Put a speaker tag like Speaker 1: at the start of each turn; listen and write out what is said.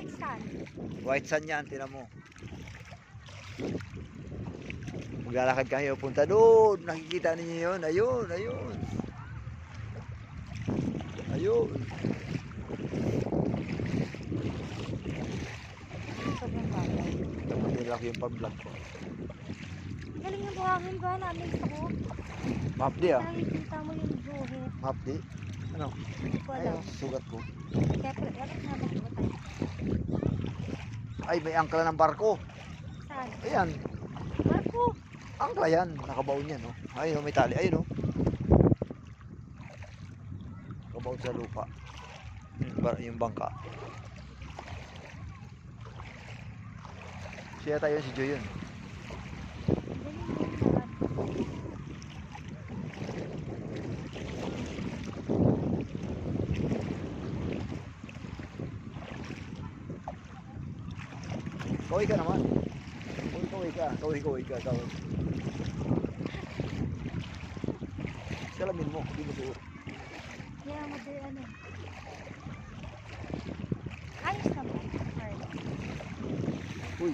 Speaker 1: White sand.
Speaker 2: White sand yan, tinan mo. Maglalakad kayo, punta doon. Nakikita ninyo yun. Ayun, ayun. Ayun.
Speaker 1: Sobrang bagay.
Speaker 2: Nilaki yung pag-vlog ko.
Speaker 1: Galing yung buhangin ba? Na-amaze ako.
Speaker 2: Mapdi ah.
Speaker 1: Nakikita mo yung buhe.
Speaker 2: Mapdi. Ano?
Speaker 1: Hindi ko alam.
Speaker 2: Ayun, sugat ko.
Speaker 1: Kaya dapat nga magbutan.
Speaker 2: Ay, may angkla ng barko.
Speaker 1: Saan?
Speaker 2: Ayan.
Speaker 1: Marco!
Speaker 2: Angkla yan. Nakabaon yan, oh. Ayun, oh, may tali. Ayun, oh. Nakabaon sa lupa. Yung bangka. Siya tayo si Joy yun.
Speaker 1: Galing yung lahat.
Speaker 2: Kaway ka naman. Kaway ka. Kaway ka. Salamin mo. Hindi mo suot.
Speaker 1: Kaya mo din ano. Ayos naman. Hard.
Speaker 2: Uy.